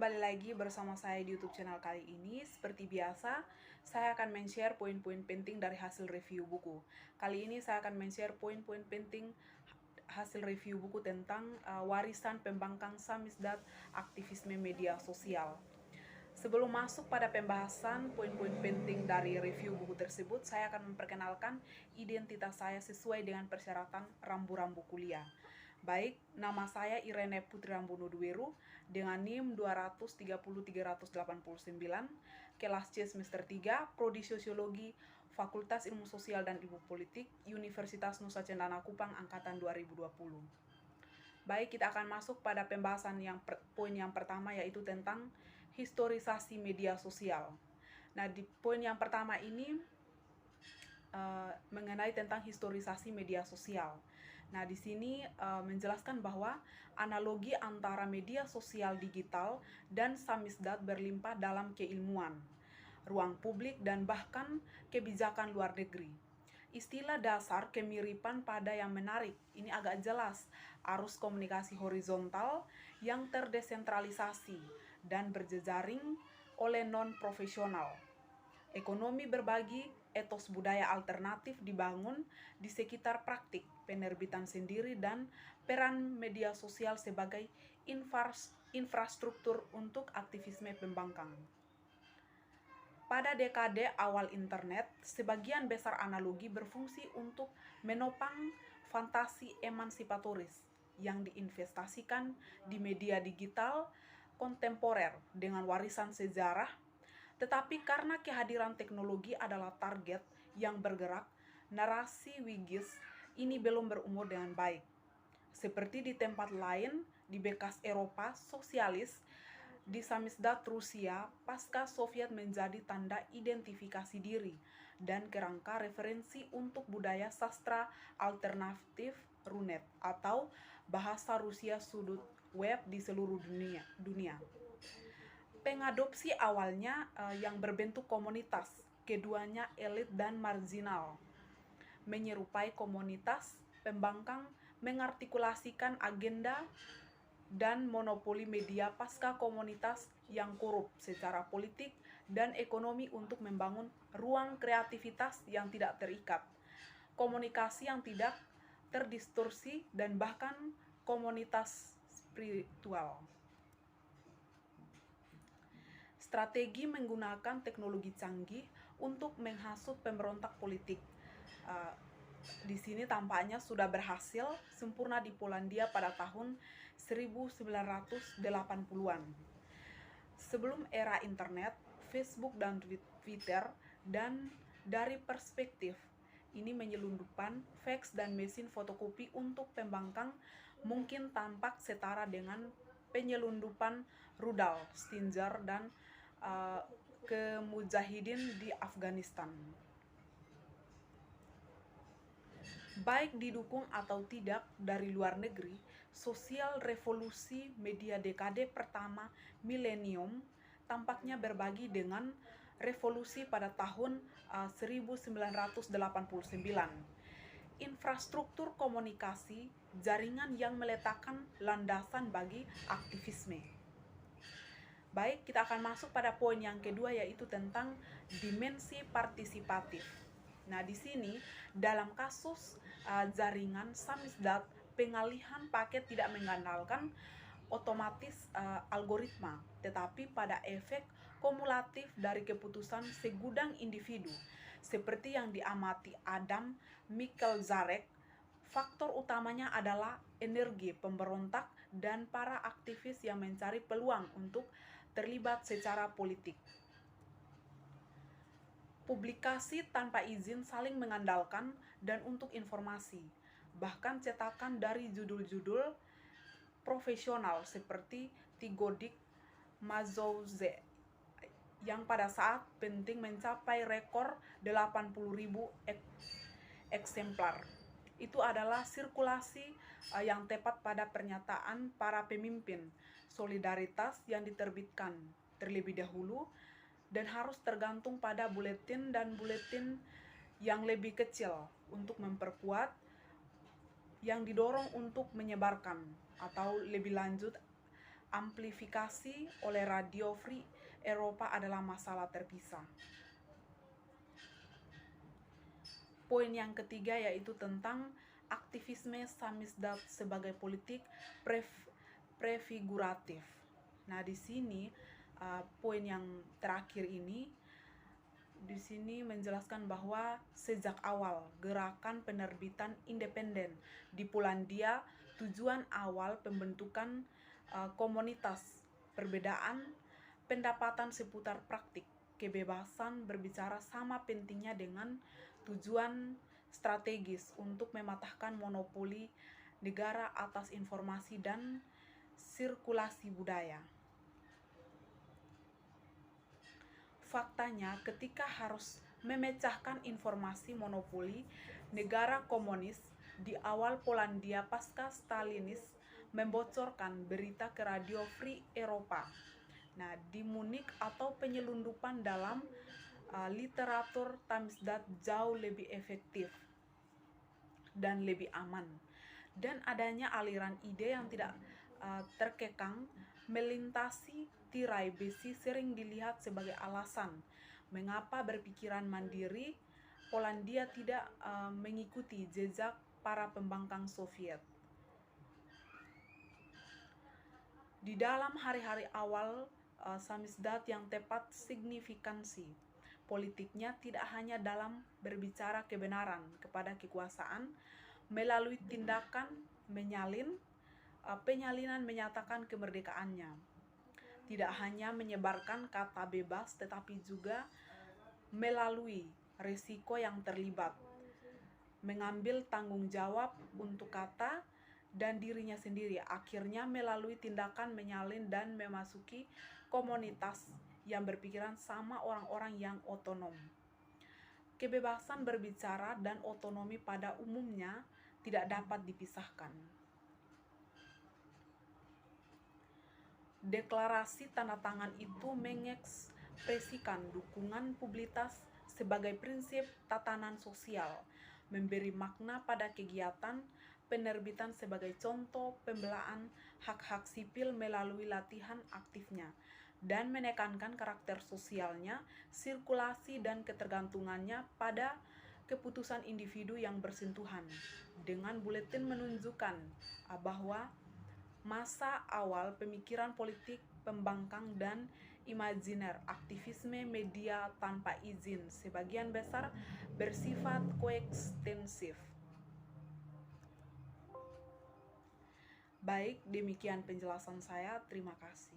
kembali lagi bersama saya di YouTube channel kali ini. Seperti biasa, saya akan men-share poin-poin penting dari hasil review buku. Kali ini saya akan men-share poin-poin penting hasil review buku tentang warisan pembangkang samizdat aktivisme media sosial. Sebelum masuk pada pembahasan poin-poin penting dari review buku tersebut, saya akan memperkenalkan identitas saya sesuai dengan persyaratan rambu-rambu kuliah. Baik, nama saya Irene Putri Rambono Duweru dengan NIM 230389, kelas C semester 3, Prodi Sosiologi, Fakultas Ilmu Sosial dan Ilmu Politik, Universitas Nusa Cendana Kupang angkatan 2020. Baik, kita akan masuk pada pembahasan poin yang pertama, yaitu tentang historisasi media sosial. Nah, di poin yang pertama ini mengenai tentang historisasi media sosial. Nah, di sini menjelaskan bahwa analogi antara media sosial digital dan samizdat berlimpah dalam keilmuan, ruang publik, dan bahkan kebijakan luar negeri. Istilah dasar kemiripan pada yang menarik ini agak jelas, arus komunikasi horizontal yang terdesentralisasi dan berjejaring oleh non-profesional. Ekonomi berbagi, etos budaya alternatif dibangun di sekitar praktik penerbitan sendiri dan peran media sosial sebagai infrastruktur untuk aktivisme pembangkang. Pada dekade awal internet, sebagian besar analogi berfungsi untuk menopang fantasi emansipatoris yang diinvestasikan di media digital kontemporer dengan warisan sejarah. Tetapi karena kehadiran teknologi adalah target yang bergerak, narasi Wigis ini belum berumur dengan baik. Seperti di tempat lain di bekas Eropa sosialis, di samizdat Rusia, pasca Soviet menjadi tanda identifikasi diri dan kerangka referensi untuk budaya sastra alternatif Runet atau bahasa Rusia sudut web di seluruh dunia. Pengadopsi awalnya yang berbentuk komunitas, keduanya elit dan marginal. Menyerupai komunitas, pembangkang mengartikulasikan agenda dan monopoli media pasca komunitas yang korup secara politik dan ekonomi untuk membangun ruang kreativitas yang tidak terikat, komunikasi yang tidak terdistorsi, dan bahkan komunitas spiritual. Strategi menggunakan teknologi canggih untuk menghasut pemberontak politik. Di sini tampaknya sudah berhasil sempurna di Polandia pada tahun 1980-an. Sebelum era internet, Facebook dan Twitter, dan dari perspektif ini menyelundupkan fax dan mesin fotokopi untuk pembangkang mungkin tampak setara dengan penyelundupan rudal, Stinger, dan kemujahidin di Afghanistan. Baik didukung atau tidak dari luar negeri, sosial revolusi media dekade pertama milenium tampaknya berbagi dengan revolusi pada tahun 1989. Infrastruktur komunikasi, jaringan yang meletakkan landasan bagi aktivisme. Baik, kita akan masuk pada poin yang kedua, yaitu tentang dimensi partisipatif. Nah, di sini dalam kasus jaringan samizdat, pengalihan paket tidak mengandalkan otomatis algoritma, tetapi pada efek kumulatif dari keputusan segudang individu. Seperti yang diamati Adam Michalzareck, faktor utamanya adalah energi pemberontak dan para aktivis yang mencari peluang untuk terlibat secara politik. Publikasi tanpa izin saling mengandalkan dan untuk informasi, bahkan cetakan dari judul-judul profesional seperti Tigodik Mazouze yang pada saat penting mencapai rekor 80.000 eksemplar. Itu adalah sirkulasi yang tepat pada pernyataan para pemimpin solidaritas yang diterbitkan terlebih dahulu dan harus tergantung pada buletin dan buletin yang lebih kecil untuk memperkuat yang didorong untuk menyebarkan, atau lebih lanjut amplifikasi oleh Radio Free Eropa adalah masalah terpisah. Poin yang ketiga yaitu tentang aktivisme samizdat sebagai politik prefiguratif. Nah, di sini poin yang terakhir ini di sini menjelaskan bahwa sejak awal gerakan penerbitan independen di Polandia, tujuan awal pembentukan komunitas perbedaan pendapatan seputar praktik kebebasan berbicara sama pentingnya dengan tujuan strategis untuk mematahkan monopoli negara atas informasi dan sirkulasi budaya. Faktanya, ketika harus memecahkan informasi monopoli negara komunis di awal Polandia pasca Stalinis membocorkan berita ke Radio Free Eropa. Nah, di Munich atau penyelundupan dalam literatur samizdat jauh lebih efektif dan lebih aman. Dan adanya aliran ide yang tidak terkekang melintasi tirai besi sering dilihat sebagai alasan mengapa berpikiran mandiri Polandia tidak mengikuti jejak para pembangkang Soviet. Di dalam hari-hari awal samizdat yang tepat signifikansi politiknya tidak hanya dalam berbicara kebenaran kepada kekuasaan melalui tindakan penyalinan menyatakan kemerdekaannya. Tidak hanya menyebarkan kata bebas, tetapi juga melalui risiko yang terlibat, mengambil tanggung jawab untuk kata dan dirinya sendiri, akhirnya melalui tindakan menyalin dan memasuki komunitas yang berpikiran sama orang-orang yang otonom. Kebebasan berbicara dan otonomi pada umumnya tidak dapat dipisahkan. Deklarasi tanda tangan itu mengekspresikan dukungan publitas sebagai prinsip tatanan sosial, memberi makna pada kegiatan penerbitan sebagai contoh pembelaan hak-hak sipil melalui latihan aktifnya, dan menekankan karakter sosialnya, sirkulasi dan ketergantungannya pada keputusan individu yang bersentuhan. Dengan buletin menunjukkan bahwa masa awal pemikiran politik pembangkang dan imajiner aktivisme media tanpa izin sebagian besar bersifat koekstensif. Baik, demikian penjelasan saya. Terima kasih.